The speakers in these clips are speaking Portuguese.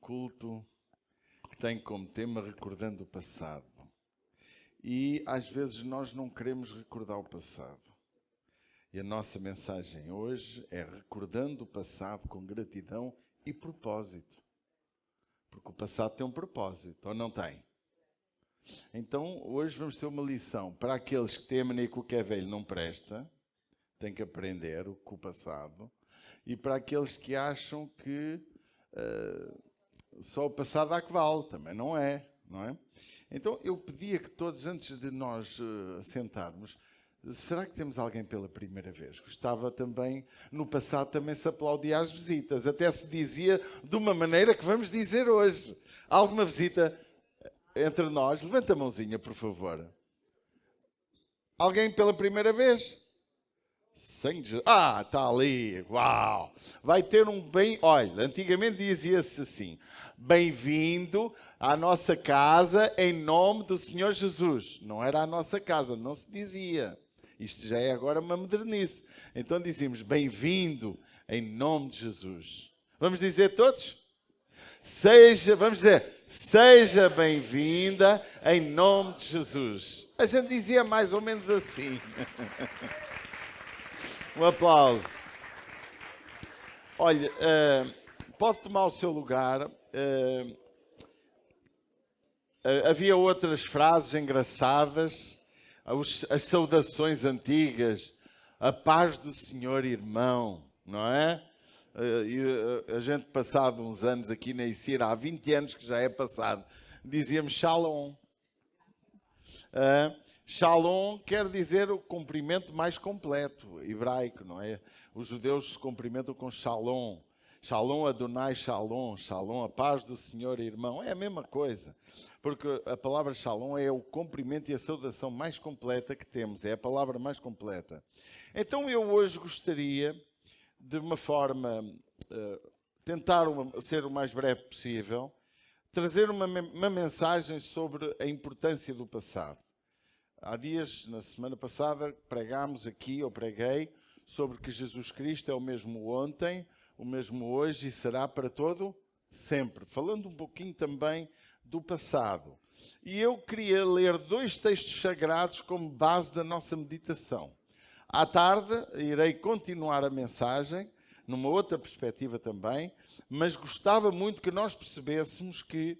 culto que tem como tema recordando o passado. E às vezes nós não queremos recordar o passado. E a nossa mensagem hoje é recordando o passado com gratidão e propósito. Porque o passado tem um propósito, ou não tem? Então hoje vamos ter uma lição para aqueles que têm a mania que o que é velho não presta, têm que aprender com o passado, e para aqueles que acham que só o passado há que vale, também não é, não é? Então eu pedia que todos, antes de nós sentarmos, será que temos alguém pela primeira vez? Gostava também, no passado também se aplaudia às visitas, até se dizia de uma maneira que vamos dizer hoje. Alguma visita entre nós? Levanta a mãozinha, por favor. Alguém pela primeira vez? Está ali, uau! Vai ter um bem... Olha, antigamente dizia-se assim, bem-vindo à nossa casa em nome do Senhor Jesus. Não era a nossa casa, não se dizia. Isto já é agora uma modernice. Então dizíamos, bem-vindo em nome de Jesus. Vamos dizer todos? Vamos dizer, seja bem-vinda em nome de Jesus. A gente dizia mais ou menos assim. Um aplauso. Olha, pode tomar o seu lugar. Havia outras frases engraçadas, as saudações antigas, a paz do Senhor, irmão, não é? A gente, passado uns anos aqui na ICIR, há 20 anos que já é passado, dizíamos Shalom. Shalom quer dizer o cumprimento mais completo, hebraico, não é? Os judeus se cumprimentam com Shalom. Shalom Adonai Shalom, Shalom, a paz do Senhor, irmão. É a mesma coisa, porque a palavra Shalom é o cumprimento e a saudação mais completa que temos, é a palavra mais completa. Então eu hoje gostaria, de uma forma, tentar ser o mais breve possível, trazer uma mensagem sobre a importância do passado. Há dias, na semana passada, preguei sobre que Jesus Cristo é o mesmo ontem, o mesmo hoje e será para todo sempre. Falando um pouquinho também do passado. E eu queria ler 2 textos sagrados como base da nossa meditação. À tarde irei continuar a mensagem, numa outra perspectiva também, mas gostava muito que nós percebêssemos que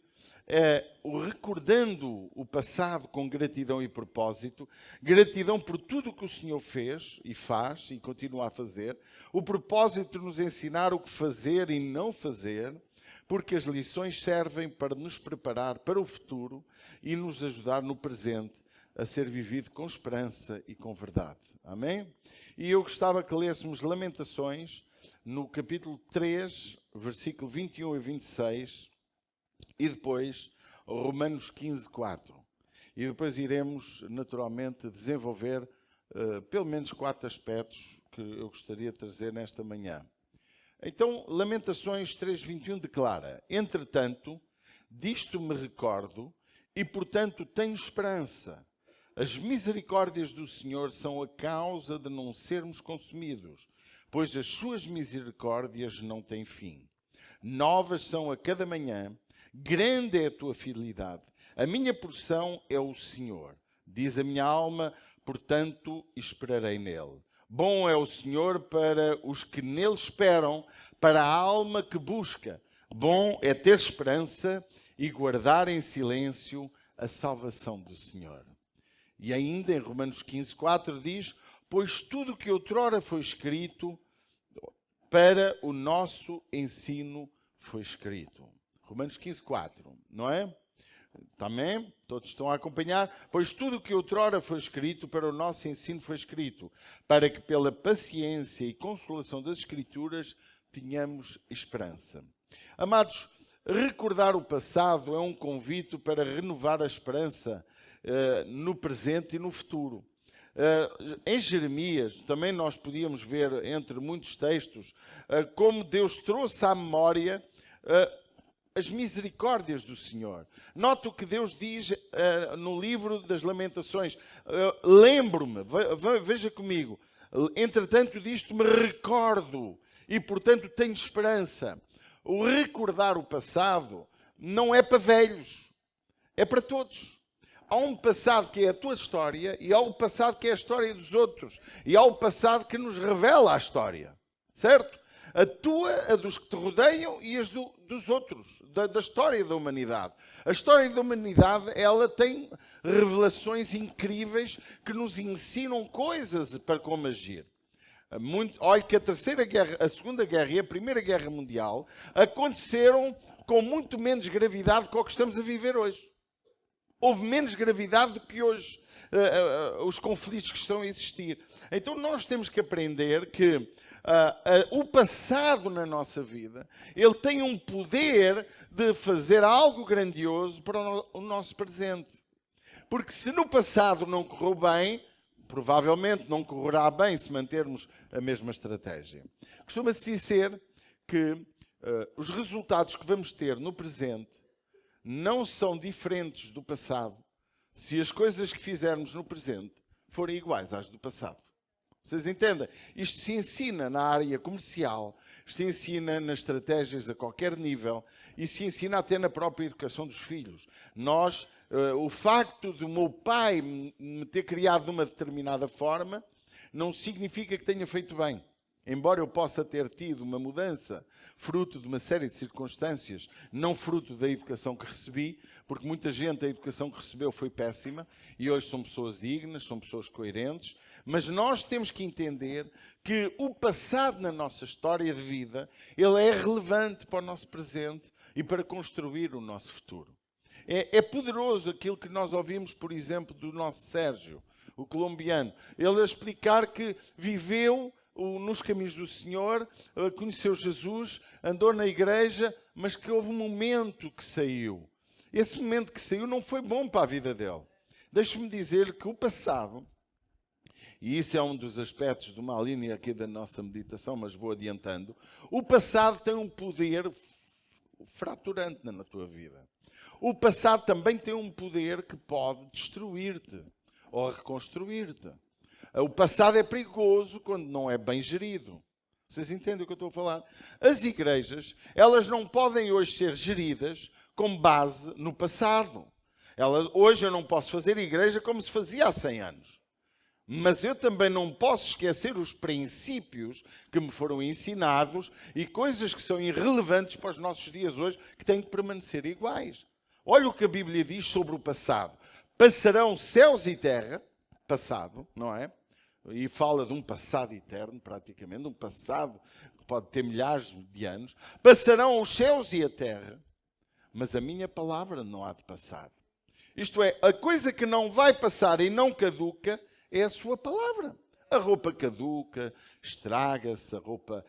recordando o passado com gratidão e propósito, gratidão por tudo o que o Senhor fez e faz e continua a fazer, o propósito de nos ensinar o que fazer e não fazer, porque as lições servem para nos preparar para o futuro e nos ajudar no presente a ser vivido com esperança e com verdade. Amém? E eu gostava que lêssemos Lamentações, no capítulo 3, versículo 21 e 26, e depois Romanos 15, 4. E depois iremos, naturalmente, desenvolver pelo menos 4 aspectos que eu gostaria de trazer nesta manhã. Então, Lamentações 3, 21 declara: entretanto, disto me recordo e, portanto, tenho esperança. As misericórdias do Senhor são a causa de não sermos consumidos, pois as suas misericórdias não têm fim. Novas são a cada manhã, grande é a tua fidelidade. A minha porção é o Senhor. Diz a minha alma, portanto esperarei nele. Bom é o Senhor para os que nele esperam, para a alma que busca. Bom é ter esperança e guardar em silêncio a salvação do Senhor. E ainda em Romanos 15, 4 diz: pois tudo que outrora foi escrito, para o nosso ensino foi escrito. Romanos 15, 4, não é? Também, todos estão a acompanhar. Pois tudo o que outrora foi escrito, para o nosso ensino foi escrito, para que pela paciência e consolação das Escrituras tenhamos esperança. Amados, recordar o passado é um convite para renovar a esperança no presente e no futuro. Em Jeremias, também nós podíamos ver, entre muitos textos, como Deus trouxe à memória as misericórdias do Senhor. Note o que Deus diz no livro das Lamentações. Lembro-me, veja comigo, entretanto disto me recordo e portanto tenho esperança. o recordar o passado não é para velhos, é para todos. Há um passado que é a tua história e há o passado que é a história dos outros. E há o passado que nos revela a história. Certo? A tua, a dos que te rodeiam e as dos outros, da história da humanidade. A história da humanidade, ela tem revelações incríveis que nos ensinam coisas para como agir. Olha que a Segunda Guerra e a Primeira Guerra Mundial aconteceram com muito menos gravidade que o que estamos a viver hoje. Houve menos gravidade do que hoje os conflitos que estão a existir. Então nós temos que aprender que o passado na nossa vida, ele tem um poder de fazer algo grandioso para o nosso presente. Porque se no passado não correu bem, provavelmente não correrá bem se mantermos a mesma estratégia. Costuma-se dizer que os resultados que vamos ter no presente não são diferentes do passado se as coisas que fizermos no presente forem iguais às do passado. Vocês entendem? Isto se ensina na área comercial, se ensina nas estratégias a qualquer nível e se ensina até na própria educação dos filhos. O facto de o meu pai me ter criado de uma determinada forma não significa que tenha feito bem. Embora eu possa ter tido uma mudança fruto de uma série de circunstâncias, não fruto da educação que recebi, porque muita gente a educação que recebeu foi péssima e hoje são pessoas dignas, são pessoas coerentes, mas nós temos que entender que o passado na nossa história de vida, ele é relevante para o nosso presente e para construir o nosso futuro. É poderoso aquilo que nós ouvimos, por exemplo, do nosso Sérgio, o colombiano. Ele a explicar que viveu nos caminhos do Senhor, conheceu Jesus, andou na igreja, mas que houve um momento que saiu. Esse momento que saiu não foi bom para a vida dele. Deixe-me dizer que o passado, e isso é um dos aspectos de uma linha aqui da nossa meditação, mas vou adiantando, o passado tem um poder fraturante na tua vida. O passado também tem um poder que pode destruir-te ou reconstruir-te. O passado é perigoso quando não é bem gerido. Vocês entendem o que eu estou a falar? As igrejas, elas não podem hoje ser geridas com base no passado. Hoje eu não posso fazer igreja como se fazia há 100 anos. Mas eu também não posso esquecer os princípios que me foram ensinados e coisas que são irrelevantes para os nossos dias hoje, que têm que permanecer iguais. Olha o que a Bíblia diz sobre o passado. Passarão céus e terra, passado, não é? E fala de um passado eterno, praticamente, um passado que pode ter milhares de anos. Passarão os céus e a terra, mas a minha palavra não há de passar. Isto é, a coisa que não vai passar e não caduca é a sua palavra. A roupa caduca, estraga-se, a roupa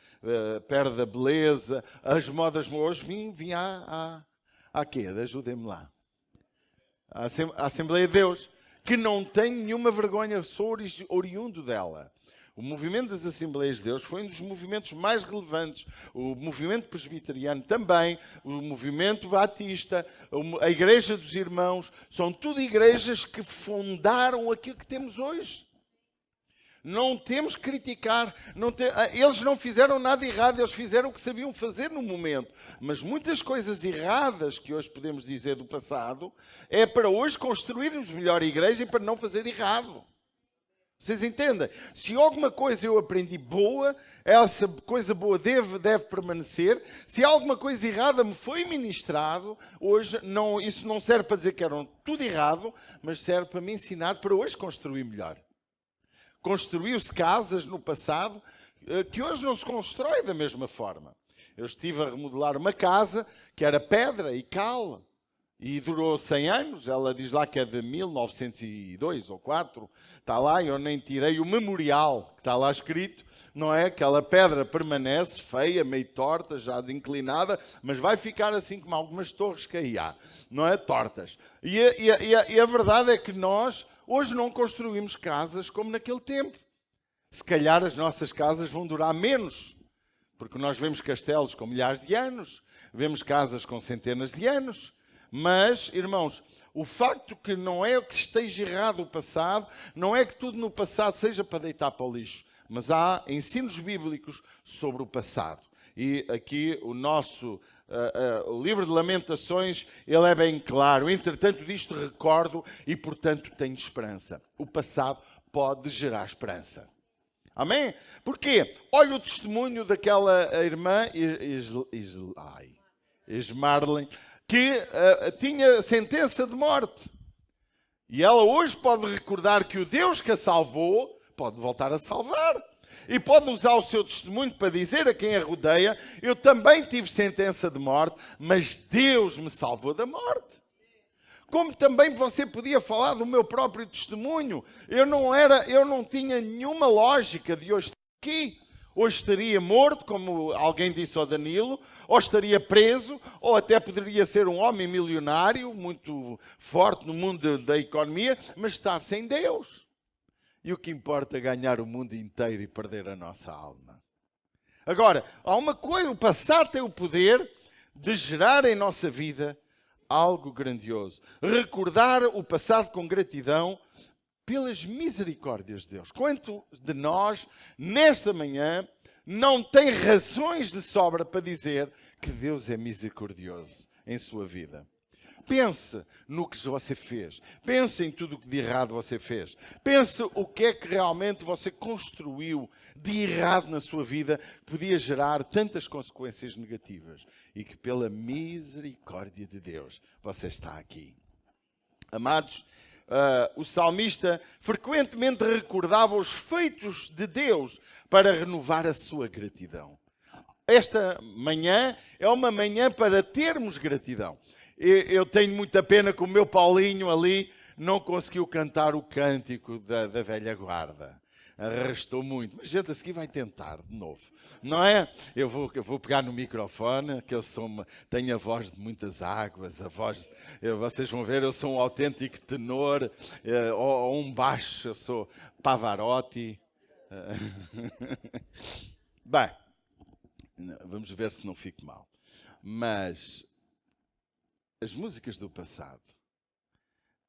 perde a beleza, as modas... Hoje vim à quê? Ajudem-me lá. A Assembleia de Deus, que não tem nenhuma vergonha, sou oriundo dela. O movimento das Assembleias de Deus foi um dos movimentos mais relevantes. O movimento presbiteriano também, o movimento batista, a Igreja dos Irmãos, são tudo igrejas que fundaram aquilo que temos hoje. Não temos que criticar. Eles não fizeram nada errado, eles fizeram o que sabiam fazer no momento. Mas muitas coisas erradas que hoje podemos dizer do passado é para hoje construirmos melhor a igreja e para não fazer errado. Vocês entendem? Se alguma coisa eu aprendi boa, essa coisa boa deve permanecer. Se alguma coisa errada me foi ministrado, hoje isso não serve para dizer que era tudo errado, mas serve para me ensinar para hoje construir melhor. Construiu-se casas no passado que hoje não se constrói da mesma forma. Eu estive a remodelar uma casa que era pedra e cal e durou 100 anos. Ela diz lá que é de 1902 ou 4. Está lá, eu nem tirei o memorial que está lá escrito. Não é? Aquela pedra permanece feia, meio torta, já inclinada, mas vai ficar assim como algumas torres que aí há. Não é? Tortas. E a verdade é que nós... hoje não construímos casas como naquele tempo. Se calhar as nossas casas vão durar menos, porque nós vemos castelos com milhares de anos, vemos casas com centenas de anos, mas, irmãos, o facto que não é que esteja errado o passado, não é que tudo no passado seja para deitar para o lixo, mas há ensinos bíblicos sobre o passado. E aqui o livro de Lamentações, ele é bem claro. Entretanto, disto recordo e, portanto, tenho esperança. O passado pode gerar esperança. Amém? Porquê? Olha o testemunho daquela irmã Ismarlen, que tinha sentença de morte. E ela hoje pode recordar que o Deus que a salvou pode voltar a salvar. E pode usar o seu testemunho para dizer a quem a rodeia: eu também tive sentença de morte, mas Deus me salvou da morte. Como também você podia falar do meu próprio testemunho. Eu não tinha nenhuma lógica de hoje estar aqui. Hoje estaria morto, como alguém disse ao Danilo, ou estaria preso, ou até poderia ser um homem milionário, muito forte no mundo da economia, mas estar sem Deus. E o que importa é ganhar o mundo inteiro e perder a nossa alma. Agora, há uma coisa: o passado tem o poder de gerar em nossa vida algo grandioso. Recordar o passado com gratidão pelas misericórdias de Deus. Quanto de nós, nesta manhã, não tem razões de sobra para dizer que Deus é misericordioso em sua vida? Pense no que você fez. Pense em tudo o que de errado você fez. Pense o que é que realmente você construiu de errado na sua vida que podia gerar tantas consequências negativas. E que pela misericórdia de Deus você está aqui. Amados, o salmista frequentemente recordava os feitos de Deus para renovar a sua gratidão. Esta manhã é uma manhã para termos gratidão. Eu tenho muita pena que o meu Paulinho ali não conseguiu cantar o cântico da velha guarda. Arrastou muito. Mas gente, a seguir vai tentar de novo. Não é? Eu vou pegar no microfone, que tenho a voz de muitas águas. Vocês vão ver, eu sou um autêntico tenor, ou um baixo, eu sou Pavarotti. Bem, vamos ver se não fico mal. Mas as músicas do passado,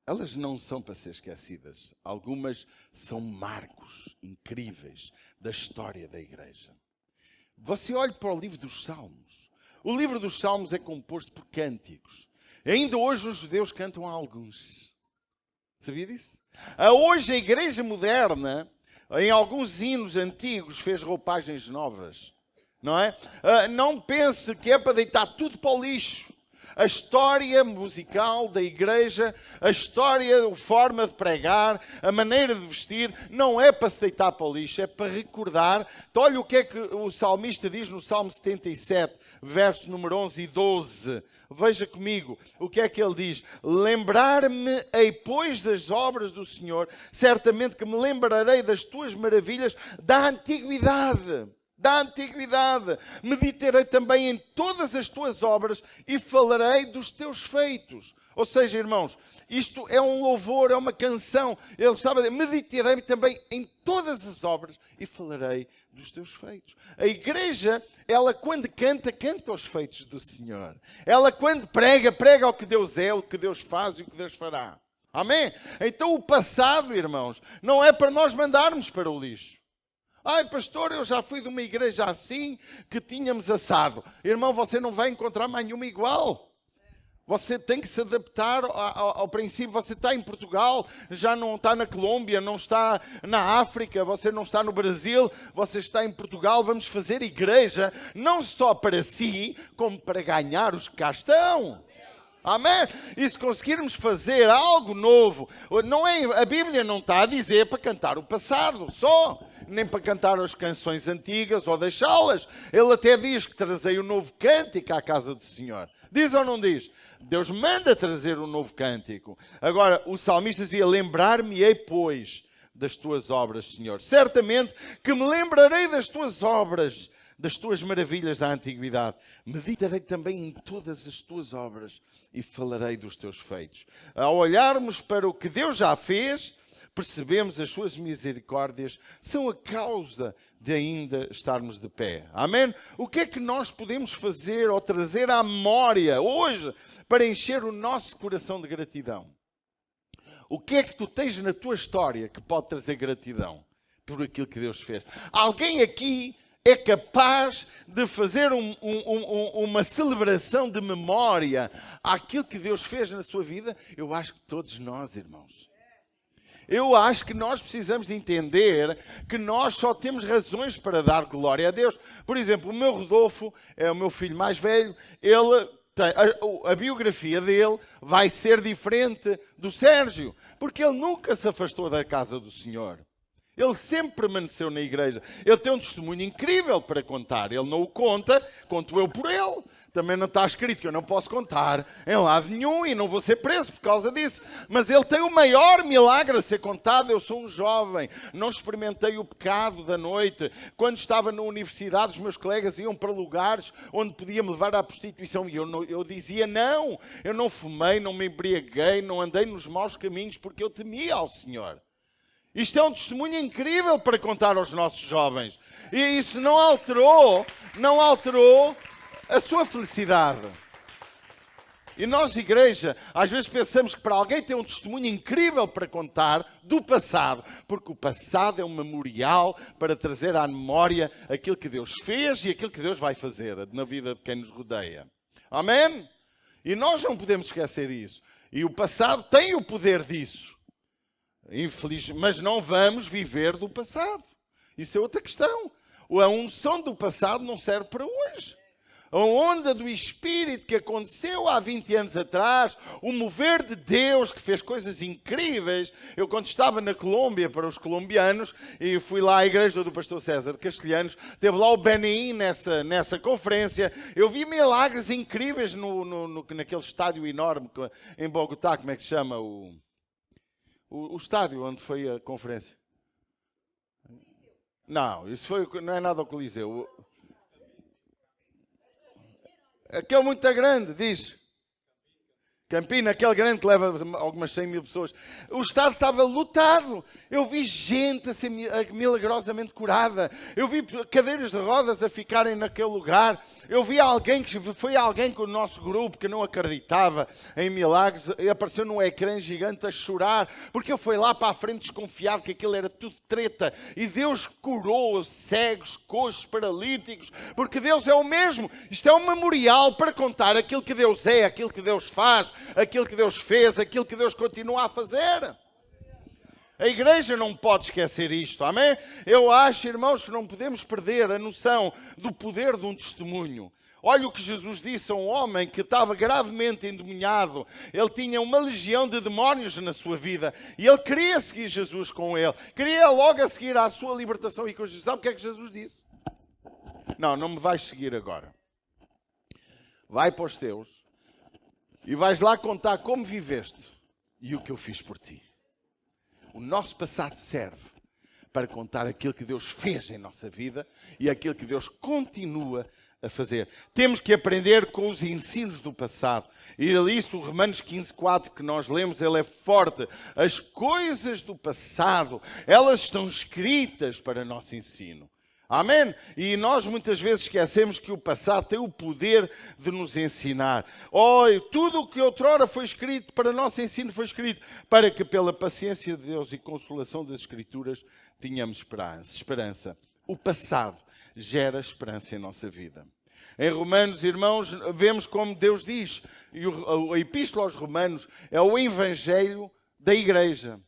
elas não são para ser esquecidas. Algumas são marcos incríveis da história da igreja. Você olha para o livro dos Salmos. O livro dos Salmos é composto por cânticos. Ainda hoje os judeus cantam alguns. Sabia disso? Hoje a igreja moderna, em alguns hinos antigos, fez roupagens novas. Não é? Não pense que é para deitar tudo para o lixo. A história musical da igreja, a história, a forma de pregar, a maneira de vestir, não é para se deitar para o lixo, é para recordar. Então, olha o que é que o salmista diz no Salmo 77, verso número 11 e 12. Veja comigo o que é que ele diz. Lembrar-me-ei, pois, das obras do Senhor, certamente que me lembrarei das tuas maravilhas da antiguidade. Da antiguidade. Meditarei também em todas as tuas obras e falarei dos teus feitos. Ou seja, irmãos, isto é um louvor, é uma canção. Ele estava a dizer, meditarei também em todas as obras e falarei dos teus feitos. A igreja, ela quando canta, canta os feitos do Senhor. Ela quando prega, prega o que Deus é, o que Deus faz e o que Deus fará. Amém? Então o passado, irmãos, não é para nós mandarmos para o lixo. Ai, pastor, eu já fui de uma igreja assim que tínhamos assado. Irmão, você não vai encontrar mais nenhuma igual. Você tem que se adaptar ao princípio. Você está em Portugal, já não está na Colômbia, não está na África, você não está no Brasil, você está em Portugal. Vamos fazer igreja não só para si, como para ganhar os que cá estão. Amém? E se conseguirmos fazer algo novo, não é, a Bíblia não está a dizer para cantar o passado só, nem para cantar as canções antigas ou deixá-las. Ele até diz que trazei um novo cântico à casa do Senhor. Diz ou não diz? Deus manda trazer um novo cântico. Agora, o salmista dizia, lembrar-me-ei, pois, das tuas obras, Senhor. Certamente que me lembrarei das tuas obras, das tuas maravilhas da antiguidade. Meditarei também em todas as tuas obras e falarei dos teus feitos. Ao olharmos para o que Deus já fez, percebemos as suas misericórdias são a causa de ainda estarmos de pé. Amém? O que é que nós podemos fazer ou trazer à memória hoje para encher o nosso coração de gratidão? O que é que tu tens na tua história que pode trazer gratidão por aquilo que Deus fez? Alguém aqui é capaz de fazer uma celebração de memória àquilo que Deus fez na sua vida? Eu acho que todos nós, irmãos. Eu acho que nós precisamos de entender que nós só temos razões para dar glória a Deus. Por exemplo, o meu Rodolfo é o meu filho mais velho, ele a biografia dele vai ser diferente do Sérgio, porque ele nunca se afastou da casa do Senhor. Ele sempre permaneceu na igreja. Ele tem um testemunho incrível para contar. Ele não o conta, conto eu por ele. Também não está escrito que eu não posso contar em lado nenhum e não vou ser preso por causa disso. Mas ele tem o maior milagre a ser contado. Eu sou um jovem, não experimentei o pecado da noite. Quando estava na universidade, os meus colegas iam para lugares onde podia-me levar à prostituição. E eu dizia não, eu não fumei, não me embriaguei, não andei nos maus caminhos porque eu temia ao Senhor. Isto é um testemunho incrível para contar aos nossos jovens. E isso não alterou a sua felicidade. E nós, igreja, às vezes pensamos que para alguém ter um testemunho incrível para contar do passado, porque o passado é um memorial para trazer à memória aquilo que Deus fez e aquilo que Deus vai fazer na vida de quem nos rodeia. Amém? E nós não podemos esquecer isso. E o passado tem o poder disso. Infeliz, mas não vamos viver do passado. Isso é outra questão. A unção do passado não serve para hoje. A onda do Espírito que aconteceu há 20 anos atrás, o mover de Deus que fez coisas incríveis. Eu quando estava na Colômbia para os colombianos, e fui lá à igreja do pastor César Castelhanos, teve lá o Benin nessa conferência, eu vi milagres incríveis naquele estádio enorme em Bogotá, como é que se chama? O estádio onde foi a conferência? Não, não é nada ao Coliseu. Aquele muito grande, diz. Campina, aquele grande que leva algumas 100 mil pessoas. O estádio estava lotado. Eu vi gente a ser milagrosamente curada. Eu vi cadeiras de rodas a ficarem naquele lugar. Eu vi foi alguém com o nosso grupo que não acreditava em milagres e apareceu num ecrã gigante a chorar, porque eu fui lá para a frente desconfiado que aquilo era tudo treta. E Deus curou cegos, coxos, paralíticos, porque Deus é o mesmo. Isto é um memorial para contar aquilo que Deus é, aquilo que Deus faz, aquilo que Deus fez, aquilo que Deus continua a fazer. A igreja não pode esquecer isto, amém? Eu acho, irmãos, que não podemos perder a noção do poder de um testemunho. Olha o que Jesus disse a um homem que estava gravemente endemoniado. Ele tinha uma legião de demónios na sua vida. E ele queria seguir Jesus com ele. Queria logo a seguir à sua libertação. E sabe o que é que Jesus disse? Não me vais seguir agora. Vai para os teus. E vais lá contar como viveste e o que eu fiz por ti. O nosso passado serve para contar aquilo que Deus fez em nossa vida e aquilo que Deus continua a fazer. Temos que aprender com os ensinos do passado. E isso, o Romanos 15:4 que nós lemos, ele é forte. As coisas do passado, elas estão escritas para nosso ensino. Amém? E nós muitas vezes esquecemos que o passado tem o poder de nos ensinar. Tudo o que outrora foi escrito para nosso ensino foi escrito para que pela paciência de Deus e consolação das Escrituras tenhamos esperança. O passado gera esperança em nossa vida. Em Romanos, irmãos, vemos como Deus diz, e a Epístola aos Romanos é o Evangelho da Igreja.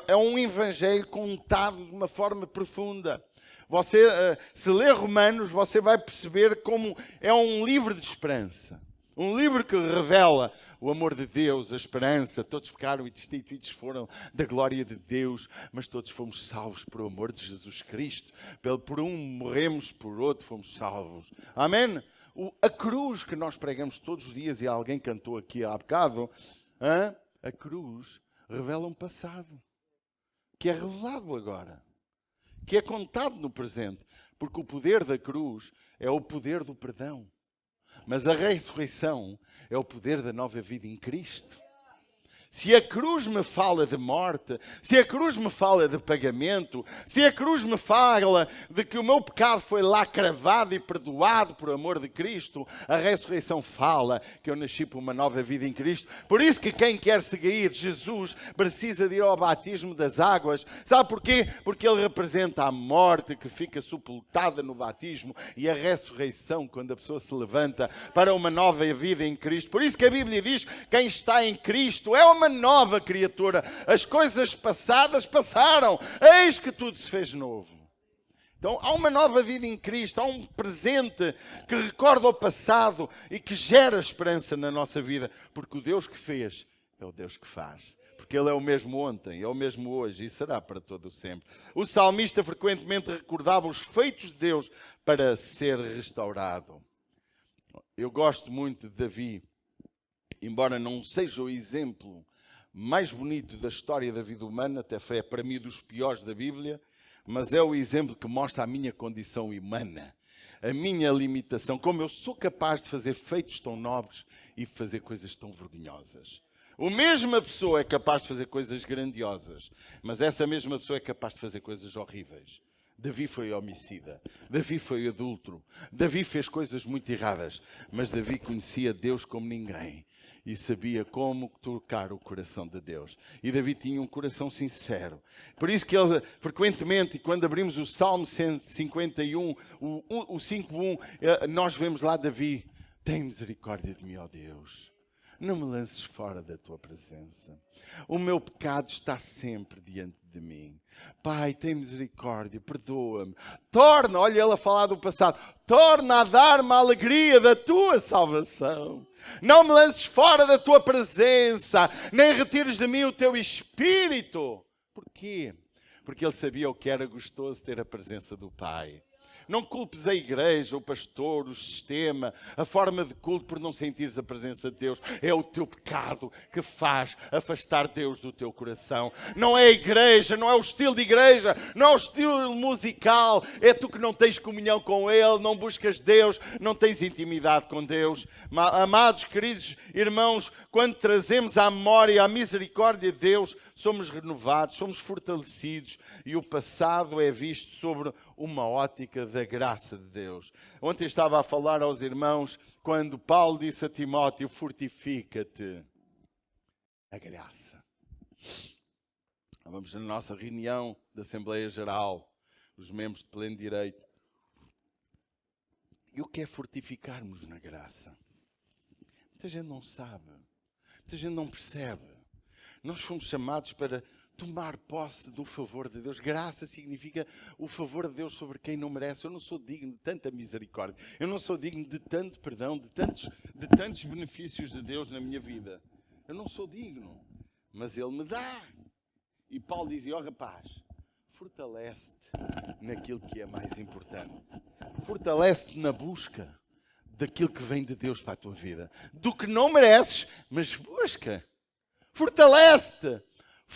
É um evangelho contado de uma forma profunda. Você, se ler Romanos, você vai perceber como é um livro de esperança. Um livro que revela o amor de Deus, a esperança. Todos pecaram e destituídos foram da glória de Deus, mas todos fomos salvos por amor de Jesus Cristo. Por um morremos, por outro fomos salvos. Amém? A cruz que nós pregamos todos os dias, e alguém cantou aqui há bocado, a cruz revela um passado que é revelado agora, que é contado no presente, porque o poder da cruz é o poder do perdão, mas a ressurreição é o poder da nova vida em Cristo. Se a cruz me fala de morte, se a cruz me fala de pagamento, se a cruz me fala de que o meu pecado foi lá cravado e perdoado por amor de Cristo, a ressurreição fala que eu nasci por uma nova vida em Cristo. Por isso que quem quer seguir Jesus precisa de ir ao batismo das águas. Sabe porquê? Porque ele representa a morte que fica sepultada no batismo e a ressurreição quando a pessoa se levanta para uma nova vida em Cristo. Por isso que a Bíblia diz que quem está em Cristo é uma nova criatura. As coisas passadas passaram, eis que tudo se fez novo. Então há uma nova vida em Cristo, há um presente que recorda o passado e que gera esperança na nossa vida, porque o Deus que fez é o Deus que faz. Porque Ele é o mesmo ontem, é o mesmo hoje e será para todo o sempre. O salmista frequentemente recordava os feitos de Deus para ser restaurado. Eu gosto muito de Davi, embora não seja o exemplo mais bonito da história da vida humana, até foi para mim dos piores da Bíblia, mas é o exemplo que mostra a minha condição humana, a minha limitação, como eu sou capaz de fazer feitos tão nobres e fazer coisas tão vergonhosas. A mesma pessoa é capaz de fazer coisas grandiosas, mas essa mesma pessoa é capaz de fazer coisas horríveis. Davi foi homicida, Davi foi adúltero, Davi fez coisas muito erradas, mas Davi conhecia Deus como ninguém e sabia como tocar o coração de Deus. E Davi tinha um coração sincero. Por isso que ele, frequentemente, quando abrimos o Salmo 151, o 5:1, nós vemos lá Davi: tem misericórdia de mim, ó Deus. Não me lances fora da tua presença. O meu pecado está sempre diante de mim. Pai, tem misericórdia, perdoa-me. Torna, olha ele a falar do passado, torna a dar-me a alegria da tua salvação. Não me lances fora da tua presença, nem retires de mim o teu espírito. Porquê? Porque ele sabia o que era gostoso ter a presença do Pai. Não culpes a igreja, o pastor, o sistema, a forma de culto por não sentires a presença de Deus. É o teu pecado que faz afastar Deus do teu coração. Não é a igreja, não é o estilo de igreja, não é o estilo musical. É tu que não tens comunhão com Ele, não buscas Deus, não tens intimidade com Deus. Amados, queridos irmãos, quando trazemos à memória a misericórdia de Deus, somos renovados, somos fortalecidos e o passado é visto sobre uma ótica da graça de Deus. Ontem estava a falar aos irmãos quando Paulo disse a Timóteo: fortifica-te a graça. Vamos na nossa reunião da Assembleia Geral, os membros de pleno direito. E o que é fortificarmos na graça? Muita gente não sabe, muita gente não percebe. Nós fomos chamados para tomar posse do favor de Deus. Graça significa o favor de Deus sobre quem não merece. Eu não sou digno de tanta misericórdia. Eu não sou digno de tanto perdão, de tantos benefícios de Deus na minha vida. Eu não sou digno, mas Ele me dá. E Paulo dizia: ó rapaz, fortalece-te naquilo que é mais importante. Fortalece-te na busca daquilo que vem de Deus para a tua vida. Do que não mereces, mas busca. Fortalece-te.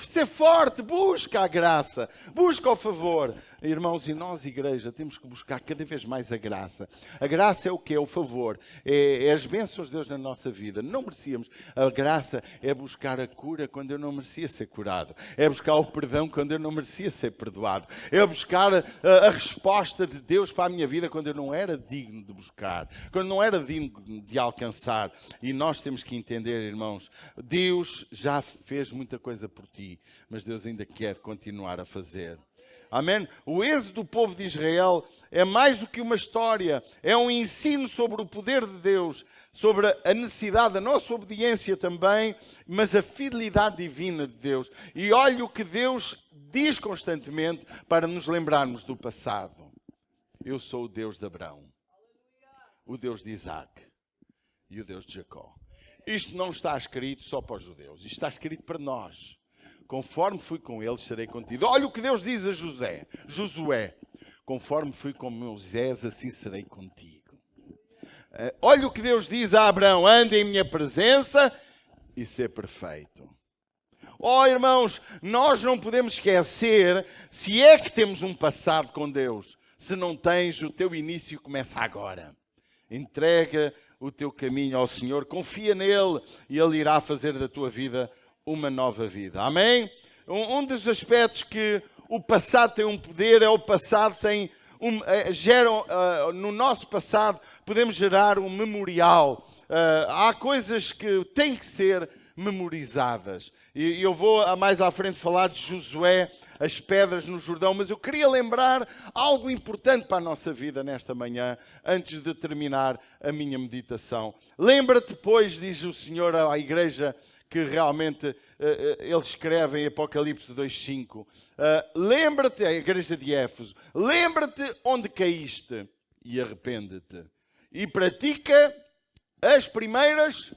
Ser forte, busca a graça, busca o favor. Irmãos, e nós, igreja, temos que buscar cada vez mais a graça. A graça é o que? É o favor. É as bênçãos de Deus na nossa vida. Não merecíamos. A graça é buscar a cura quando eu não merecia ser curado. É buscar o perdão quando eu não merecia ser perdoado. É buscar a resposta de Deus para a minha vida quando eu não era digno de buscar. Quando não era digno de alcançar. E nós temos que entender, irmãos, Deus já fez muita coisa por ti, mas Deus ainda quer continuar a fazer. Amém? O êxodo do povo de Israel é mais do que uma história, é um ensino sobre o poder de Deus, sobre a necessidade da nossa obediência também, mas a fidelidade divina de Deus. E olha o que Deus diz constantemente para nos lembrarmos do passado. Eu sou o Deus de Abraão, o Deus de Isaac e o Deus de Jacó. Isto não está escrito só para os judeus, isto está escrito para nós. Conforme fui com eles, serei contigo. Olha o que Deus diz a Josué. Conforme fui com Moisés, assim serei contigo. Olha o que Deus diz a Abraão. Anda em minha presença e ser perfeito. Oh, irmãos, nós não podemos esquecer, se é que temos um passado com Deus. Se não tens, o teu início começa agora. Entrega o teu caminho ao Senhor. Confia nele e Ele irá fazer da tua vida uma nova vida. Amém? Um dos aspectos que o passado tem um poder é o passado tem no nosso passado podemos gerar um memorial. Há coisas que têm que ser memorizadas. E eu vou mais à frente falar de Josué, as pedras no Jordão, mas eu queria lembrar algo importante para a nossa vida nesta manhã, antes de terminar a minha meditação. Lembra-te, pois, diz o Senhor à igreja, que realmente ele escreve em Apocalipse 2:5. Lembra-te, a igreja de Éfeso, lembra-te onde caíste e arrepende-te. E pratica as primeiras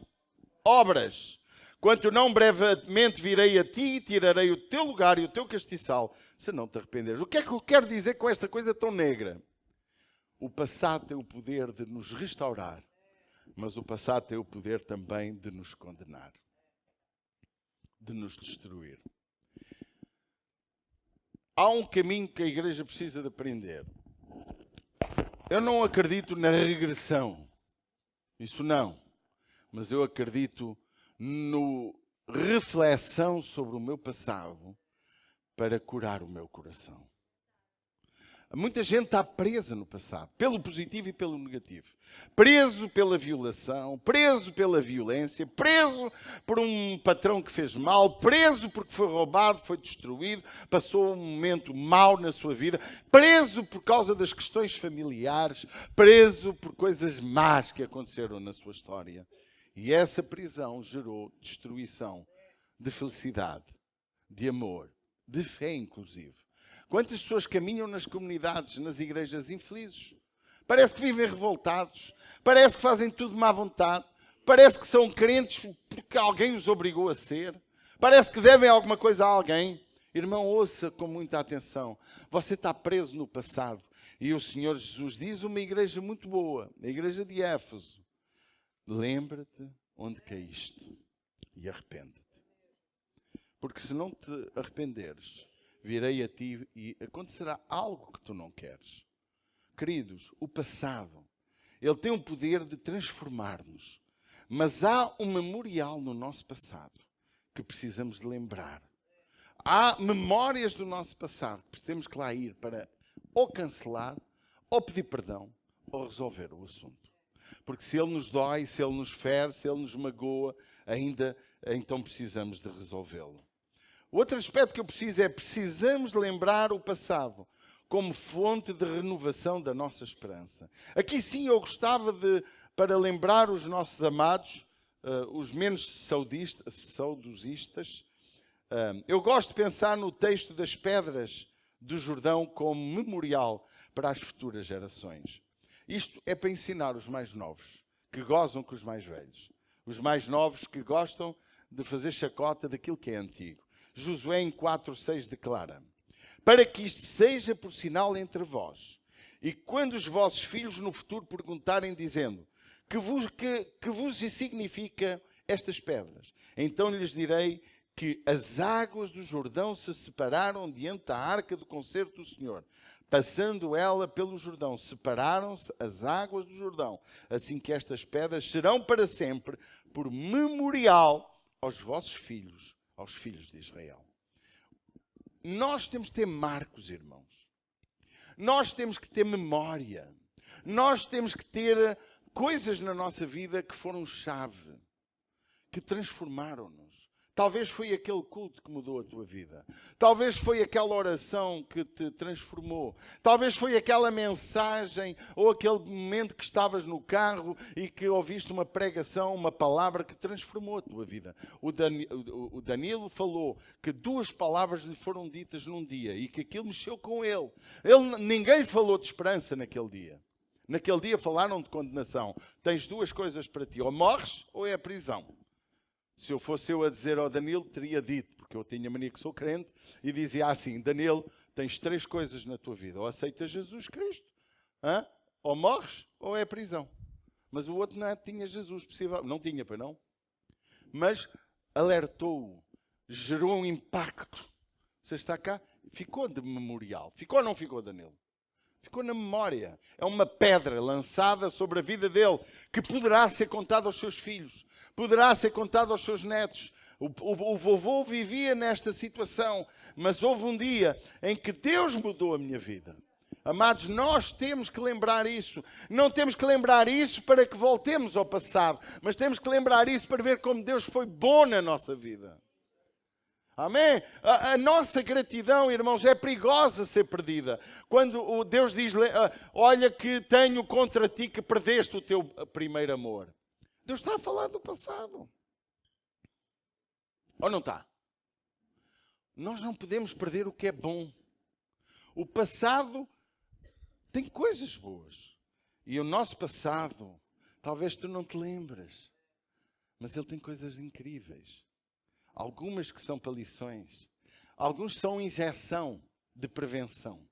obras. Quanto não, brevemente virei a ti e tirarei o teu lugar e o teu castiçal, se não te arrependeres. O que é que eu quero dizer com esta coisa tão negra? O passado tem o poder de nos restaurar, mas o passado tem o poder também de nos condenar, de nos destruir. Há um caminho que a igreja precisa de aprender. Eu não acredito na regressão. Isso não. Mas eu acredito no reflexão sobre o meu passado para curar o meu coração. Muita gente está presa no passado, pelo positivo e pelo negativo. Preso pela violação, preso pela violência, preso por um patrão que fez mal, preso porque foi roubado, foi destruído, passou um momento mau na sua vida, preso por causa das questões familiares, preso por coisas más que aconteceram na sua história. E essa prisão gerou destruição de felicidade, de amor, de fé inclusive. Quantas pessoas caminham nas comunidades, nas igrejas infelizes? Parece que vivem revoltados, parece que fazem tudo de má vontade, parece que são crentes porque alguém os obrigou a ser, parece que devem alguma coisa a alguém. Irmão, ouça com muita atenção. Você está preso no passado. E o Senhor Jesus diz uma igreja muito boa, a igreja de Éfeso. Lembra-te onde caíste e arrepende-te. Porque se não te arrependeres, virei a ti e acontecerá algo que tu não queres. Queridos, o passado, ele tem o poder de transformar-nos. Mas há um memorial no nosso passado que precisamos de lembrar. Há memórias do nosso passado que temos que lá ir para ou cancelar, ou pedir perdão, ou resolver o assunto. Porque se ele nos dói, se ele nos fere, se ele nos magoa, ainda então precisamos de resolvê-lo. O outro aspecto que eu preciso é, precisamos de lembrar o passado como fonte de renovação da nossa esperança. Aqui sim eu gostava para lembrar os nossos amados, os menos saudosistas, eu gosto de pensar no texto das pedras do Jordão como memorial para as futuras gerações. Isto é para ensinar os mais novos, que gozam com os mais velhos. Os mais novos que gostam de fazer chacota daquilo que é antigo. Josué em 4:6 declara: para que isto seja por sinal entre vós, e quando os vossos filhos no futuro perguntarem dizendo, que vos significa estas pedras? Então lhes direi que as águas do Jordão se separaram diante da arca do concerto do Senhor. Passando ela pelo Jordão, separaram-se as águas do Jordão. Assim que estas pedras serão para sempre por memorial aos vossos filhos, aos filhos de Israel. Nós temos que ter marcos, irmãos. Nós temos que ter memória. Nós temos que ter coisas na nossa vida que foram chave, que transformaram-nos. Talvez foi aquele culto que mudou a tua vida. Talvez foi aquela oração que te transformou. Talvez foi aquela mensagem ou aquele momento que estavas no carro e que ouviste uma pregação, uma palavra que transformou a tua vida. O Danilo falou que 2 palavras lhe foram ditas num dia e que aquilo mexeu com ele. Ninguém falou de esperança naquele dia. Naquele dia falaram de condenação. Tens 2 coisas para ti. Ou morres ou é a prisão. Se eu fosse eu a dizer ao Danilo, teria dito, porque eu tinha mania que sou crente, e dizia assim: Danilo, tens 3 coisas na tua vida. Ou aceitas Jesus Cristo, ou morres, ou é prisão. Mas o outro não tinha Jesus, possível. Não tinha, pois não? Mas alertou-o, gerou um impacto. Você está cá? Ficou de memorial. Ficou ou não ficou, Danilo? Ficou na memória. É uma pedra lançada sobre a vida dele, que poderá ser contada aos seus filhos, poderá ser contada aos seus netos. O vovô vivia nesta situação, mas houve um dia em que Deus mudou a minha vida. Amados, nós temos que lembrar isso. Não temos que lembrar isso para que voltemos ao passado, mas temos que lembrar isso para ver como Deus foi bom na nossa vida. Amém? A nossa gratidão, irmãos, é perigosa ser perdida. Quando Deus diz, olha que tenho contra ti que perdeste o teu primeiro amor. Deus está a falar do passado. Ou não está? Nós não podemos perder o que é bom. O passado tem coisas boas. E o nosso passado, talvez tu não te lembres, mas ele tem coisas incríveis. Algumas que são para lições. Alguns são injeção de prevenção.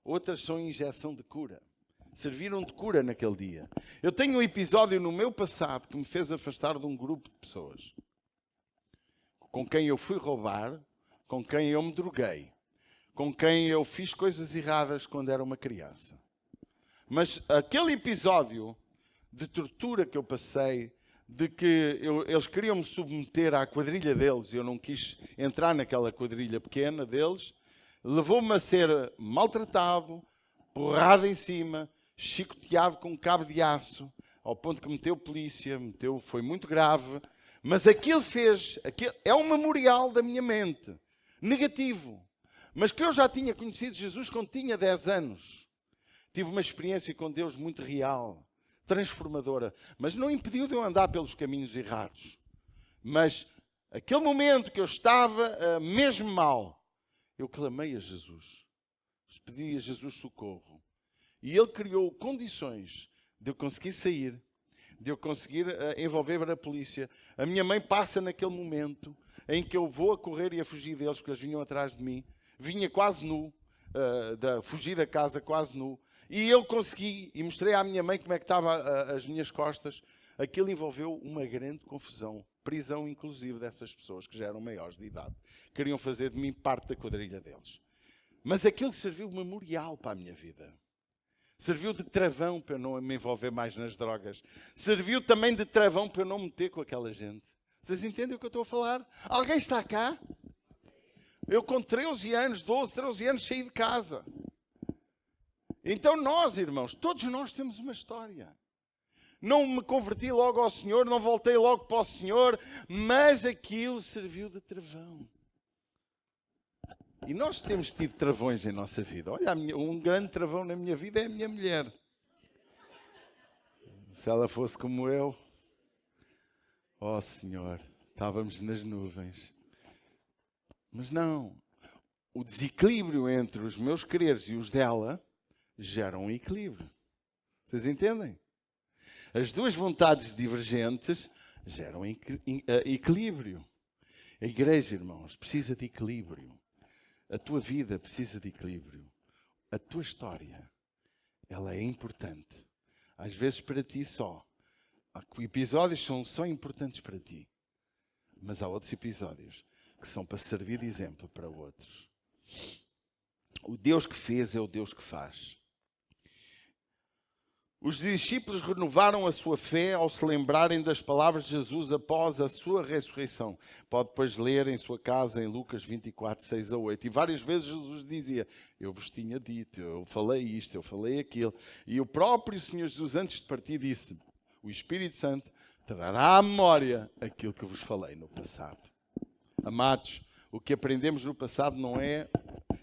Outras são injeção de cura. Serviram de cura naquele dia. Eu tenho um episódio no meu passado que me fez afastar de um grupo de pessoas. Com quem eu fui roubar, com quem eu me droguei, com quem eu fiz coisas erradas quando era uma criança. Mas aquele episódio de tortura que eu passei, de que eles queriam me submeter à quadrilha deles, e eu não quis entrar naquela quadrilha pequena deles, levou-me a ser maltratado, porrada em cima, chicoteado com um cabo de aço, ao ponto que meteu polícia, foi muito grave. Mas aquilo é um memorial da minha mente, negativo. Mas que eu já tinha conhecido Jesus quando tinha 10 anos. Tive uma experiência com Deus muito real, transformadora. Mas não impediu de eu andar pelos caminhos errados. Mas aquele momento que eu estava mesmo mal, eu clamei a Jesus. Pedi a Jesus socorro. E Ele criou condições de eu conseguir sair, de eu conseguir envolver a polícia. A minha mãe passa naquele momento em que eu vou a correr e a fugir deles, porque eles vinham atrás de mim. Vinha quase nu, fugi da casa quase nu. E eu consegui, e mostrei à minha mãe como é que estavam as minhas costas. Aquilo envolveu uma grande confusão. Prisão, inclusive, dessas pessoas que já eram maiores de idade. Queriam fazer de mim parte da quadrilha deles. Mas aquilo serviu de memorial para a minha vida. Serviu de travão para eu não me envolver mais nas drogas. Serviu também de travão para eu não me meter com aquela gente. Vocês entendem o que eu estou a falar? Alguém está cá? Eu com 13 anos, 12, 13 anos, saí de casa. Então nós, irmãos, todos nós temos uma história. Não me converti logo ao Senhor, não voltei logo para o Senhor, mas aquilo serviu de travão. E nós temos tido travões em nossa vida. Olha, um grande travão na minha vida é a minha mulher. Se ela fosse como eu, ó Senhor, estávamos nas nuvens. Mas não, o desequilíbrio entre os meus quereres e os dela gera um equilíbrio. Vocês entendem? As duas vontades divergentes geram equilíbrio. A igreja, irmãos, precisa de equilíbrio. A tua vida precisa de equilíbrio. A tua história, ela é importante. Às vezes para ti só. Há episódios que são importantes para ti. Mas há outros episódios que são para servir de exemplo para outros. O Deus que fez é o Deus que faz. Os discípulos renovaram a sua fé ao se lembrarem das palavras de Jesus após a sua ressurreição. Pode depois ler em sua casa em Lucas 24, 6 a 8. E várias vezes Jesus dizia, eu vos tinha dito, eu falei isto, eu falei aquilo. E o próprio Senhor Jesus, antes de partir, disse, o Espírito Santo trará à memória aquilo que vos falei no passado. Amados, o que aprendemos no passado não é...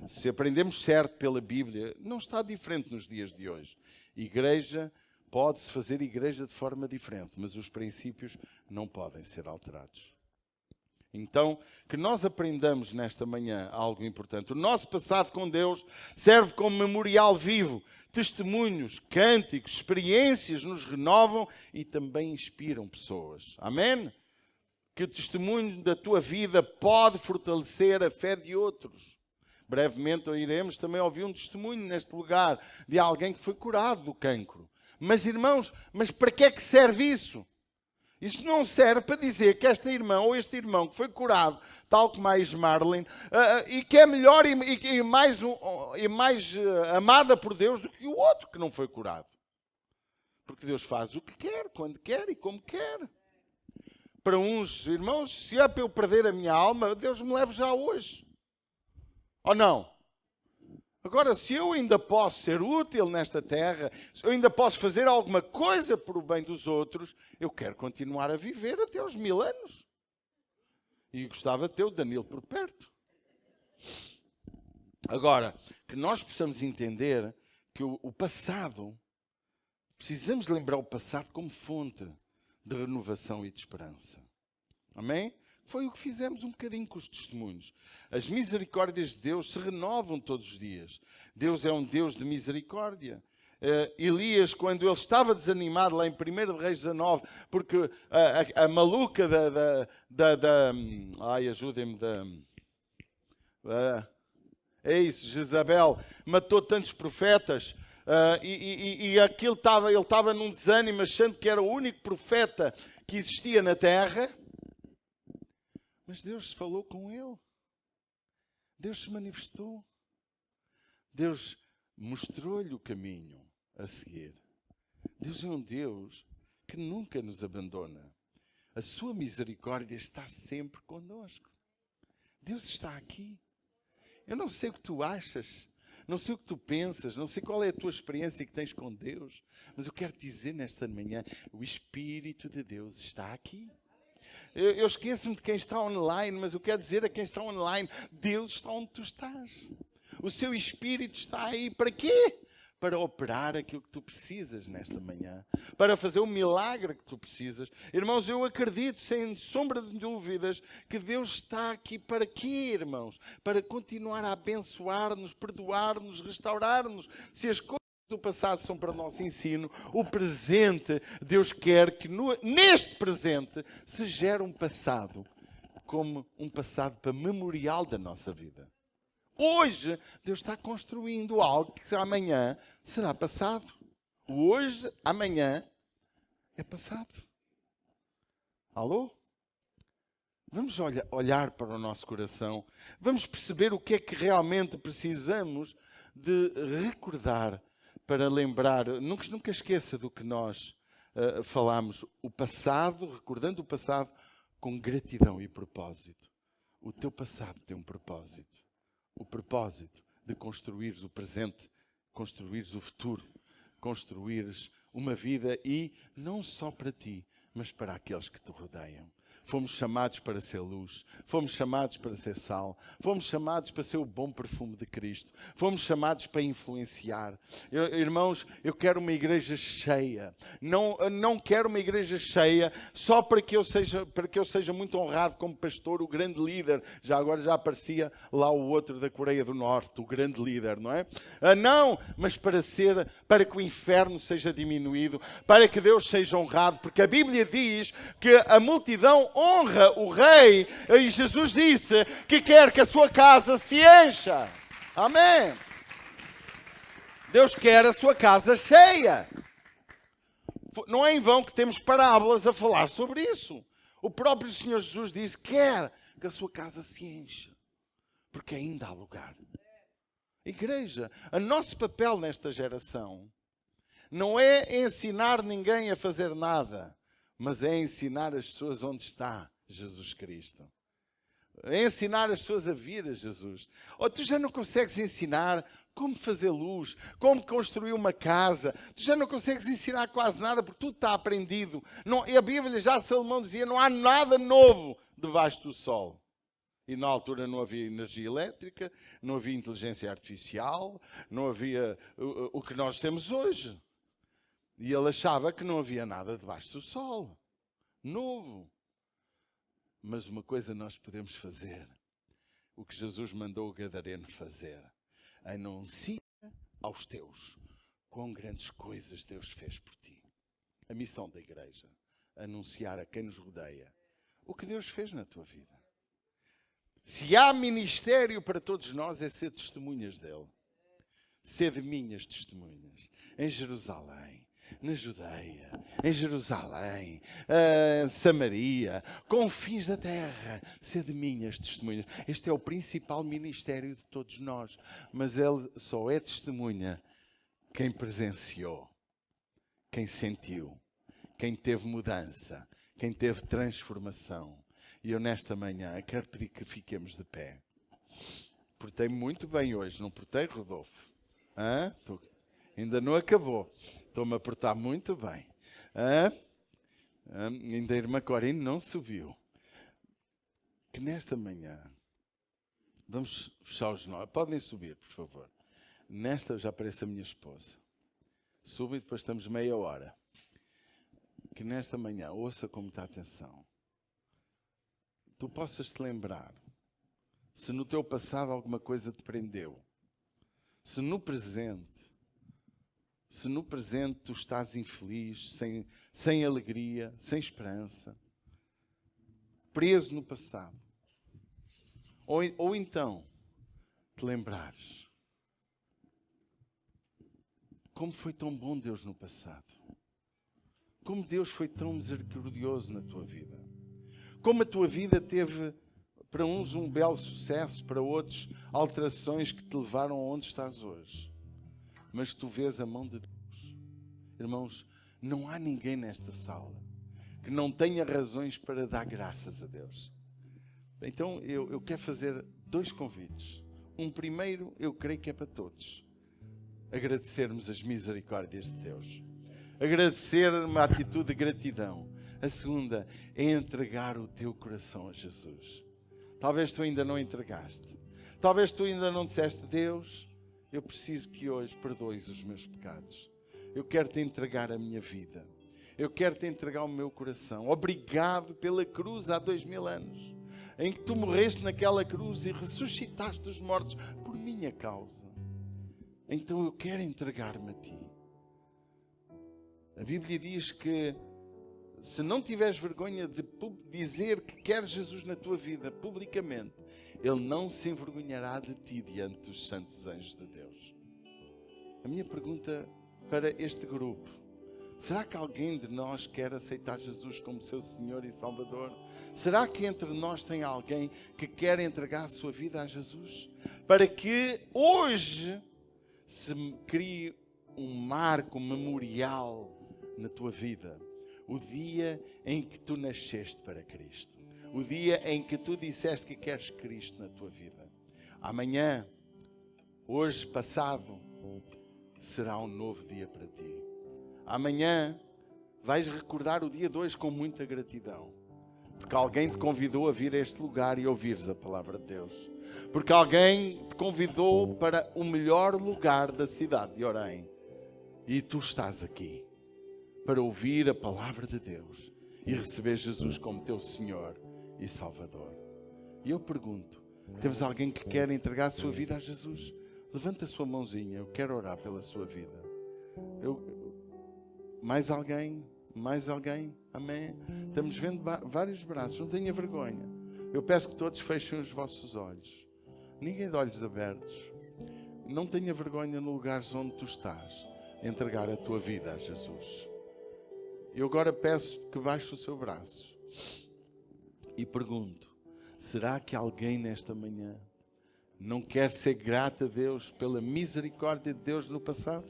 Se aprendemos certo pela Bíblia, não está diferente nos dias de hoje. Igreja, pode-se fazer igreja de forma diferente, mas os princípios não podem ser alterados. Então, que nós aprendamos nesta manhã algo importante. O nosso passado com Deus serve como memorial vivo. Testemunhos, cânticos, experiências nos renovam e também inspiram pessoas. Amém? Que o testemunho da tua vida pode fortalecer a fé de outros. Brevemente iremos também ouvir um testemunho neste lugar de alguém que foi curado do cancro. Mas irmãos, mas para que é que serve isso? Isso não serve para dizer que esta irmã ou este irmão que foi curado, tal como a Ismarlene, e que é melhor e mais amada por Deus do que o outro que não foi curado. Porque Deus faz o que quer, quando quer e como quer. Para uns irmãos, se é para eu perder a minha alma, Deus me leve já hoje. Ou não? Agora, se eu ainda posso ser útil nesta terra, se eu ainda posso fazer alguma coisa por o bem dos outros, eu quero continuar a viver até aos 1000 anos. E gostava de ter o Danilo por perto. Agora, que nós possamos entender que o passado, precisamos lembrar o passado como fonte de renovação e de esperança. Amém? Foi o que fizemos um bocadinho com os testemunhos. As misericórdias de Deus se renovam todos os dias. Deus é um Deus de misericórdia. Elias, quando ele estava desanimado lá em 1 Reis 19, porque a maluca ai, ajudem-me, é isso, Jezabel matou tantos profetas, e aquilo ele estava num desânimo, achando que era o único profeta que existia na terra. Mas Deus falou com ele. Deus se manifestou. Deus mostrou-lhe o caminho a seguir. Deus é um Deus que nunca nos abandona. A sua misericórdia está sempre conosco. Deus está aqui. Eu não sei o que tu achas, não sei o que tu pensas, não sei qual é a tua experiência que tens com Deus, mas eu quero te dizer nesta manhã, o Espírito de Deus está aqui. Eu esqueço-me de quem está online, mas eu quero dizer a quem está online, Deus está onde tu estás. O seu Espírito está aí para quê? Para operar aquilo que tu precisas nesta manhã, para fazer o milagre que tu precisas. Irmãos, eu acredito, sem sombra de dúvidas, que Deus está aqui para quê, irmãos? Para continuar a abençoar-nos, perdoar-nos, restaurar-nos. Se as coisas do passado são para nosso ensino, o presente, Deus quer que neste presente se gere um passado, como um passado para memorial da nossa vida. Hoje, Deus está construindo algo que amanhã será passado. Hoje, amanhã, é passado. Alô? Vamos olhar para o nosso coração. Vamos perceber o que é que realmente precisamos de recordar para lembrar. Nunca esqueça do que nós falamos. O passado, recordando o passado, com gratidão e propósito. O teu passado tem um propósito. O propósito de construires o presente, construires o futuro, construires uma vida e não só para ti, mas para aqueles que te rodeiam. Fomos chamados para ser luz, fomos chamados para ser sal, fomos chamados para ser o bom perfume de Cristo, fomos chamados para influenciar. Irmãos, eu quero uma igreja cheia. Não quero uma igreja cheia só para que eu seja muito honrado como pastor, o grande líder. Já agora já aparecia lá o outro da Coreia do Norte, o grande líder, não é? Não, mas para que o inferno seja diminuído, para que Deus seja honrado, porque a Bíblia diz que a multidão honra o rei, e Jesus disse que quer que a sua casa se encha. Amém. Deus quer a sua casa cheia. Não é em vão que temos parábolas a falar sobre isso. O próprio Senhor Jesus disse que quer que a sua casa se encha, porque ainda há lugar. Igreja, o nosso papel nesta geração não é ensinar ninguém a fazer nada, mas é ensinar as pessoas onde está Jesus Cristo. É ensinar as pessoas a vir a Jesus. Ou tu já não consegues ensinar como fazer luz, como construir uma casa. Tu já não consegues ensinar quase nada porque tudo está aprendido. E a Bíblia, já Salomão dizia, não há nada novo debaixo do sol. E na altura não havia energia elétrica, não havia inteligência artificial, não havia o que nós temos hoje. E ele achava que não havia nada debaixo do sol, novo. Mas uma coisa nós podemos fazer, o que Jesus mandou o gadareno fazer: anuncia aos teus quão grandes coisas Deus fez por ti. A missão da igreja, anunciar a quem nos rodeia o que Deus fez na tua vida. Se há ministério para todos nós, é ser testemunhas dele. Sede minhas testemunhas em Jerusalém, na Judeia, em Jerusalém, Samaria, confins da terra, sede minhas testemunhas. Este é o principal ministério de todos nós, mas ele só é testemunha quem presenciou, quem sentiu, quem teve mudança, quem teve transformação. E eu nesta manhã quero pedir que fiquemos de pé. Portei muito bem hoje, não portei, Rodolfo? Ainda não acabou. Estou-me a portar muito bem. Ainda a irmã Corine não subiu. Que nesta manhã, vamos fechar os olhos. Podem subir, por favor. Nesta já aparece a minha esposa. Suba e depois estamos meia hora. Que nesta manhã, ouça com muita atenção. Tu possas te lembrar, se no teu passado alguma coisa te prendeu, se no presente tu estás infeliz, sem alegria, sem esperança, preso no passado, ou então te lembrares como foi tão bom Deus no passado, como Deus foi tão misericordioso na tua vida, como a tua vida teve para uns um belo sucesso, para outros alterações que te levaram aonde estás hoje. Mas tu vês a mão de Deus. Irmãos, não há ninguém nesta sala que não tenha razões para dar graças a Deus. Então eu quero fazer 2 convites. Um primeiro, eu creio que é para todos. Agradecermos as misericórdias de Deus. Agradecer uma atitude de gratidão. A segunda é entregar o teu coração a Jesus. Talvez tu ainda não entregaste. Talvez tu ainda não disseste: Deus, eu preciso que hoje perdoes os meus pecados. Eu quero te entregar a minha vida. Eu quero te entregar o meu coração. Obrigado pela cruz há 2000 anos, em que tu morreste naquela cruz e ressuscitaste dos mortos por minha causa. Então eu quero entregar-me a ti. A Bíblia diz que se não tiveres vergonha de dizer que queres Jesus na tua vida publicamente, Ele não se envergonhará de ti diante dos santos anjos de Deus. A minha pergunta para este grupo: será que alguém de nós quer aceitar Jesus como seu Senhor e Salvador? Será que entre nós tem alguém que quer entregar a sua vida a Jesus? Para que hoje se crie um marco memorial na tua vida. O dia em que tu nasceste para Cristo. O dia em que tu disseste que queres Cristo na tua vida. Amanhã, hoje, passado, será um novo dia para ti. Amanhã vais recordar o dia de hoje com muita gratidão. Porque alguém te convidou a vir a este lugar e ouvires a palavra de Deus. Porque alguém te convidou para o melhor lugar da cidade de Orem. E tu estás aqui para ouvir a palavra de Deus e receber Jesus como teu Senhor e Salvador. E eu pergunto: temos alguém que quer entregar a sua vida a Jesus? Levanta a sua mãozinha, eu quero orar pela sua vida. Mais alguém? Mais alguém? Amém? Estamos vendo vários braços, não tenha vergonha. Eu peço que todos fechem os vossos olhos. Ninguém de olhos abertos. Não tenha vergonha no lugar onde tu estás, entregar a tua vida a Jesus. Eu agora peço que baixe o seu braço e pergunto: será que alguém nesta manhã não quer ser grato a Deus pela misericórdia de Deus no passado?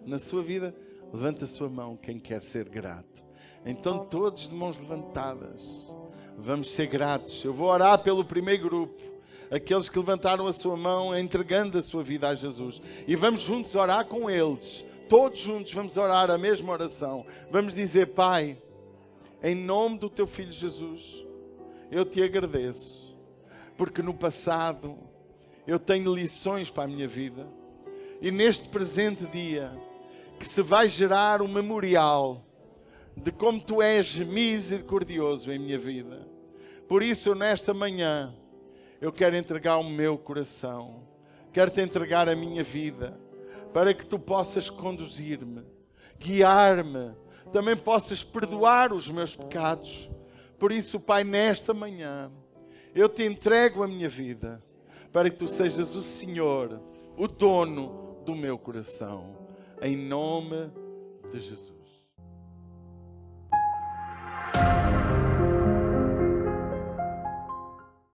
Na sua vida, levanta a sua mão quem quer ser grato. Então todos de mãos levantadas, vamos ser gratos. Eu vou orar pelo primeiro grupo, aqueles que levantaram a sua mão entregando a sua vida a Jesus. E vamos juntos orar com eles. Todos juntos vamos orar a mesma oração. Vamos dizer: Pai, em nome do Teu Filho Jesus, eu Te agradeço, porque no passado eu tenho lições para a minha vida. E neste presente dia, que se vai gerar um memorial de como Tu és misericordioso em minha vida. Por isso, eu nesta manhã, eu quero entregar o meu coração. Quero-Te entregar a minha vida, para que Tu possas conduzir-me, guiar-me, também possas perdoar os meus pecados. Por isso, Pai, nesta manhã, eu Te entrego a minha vida, para que Tu sejas o Senhor, o dono do meu coração, em nome de Jesus.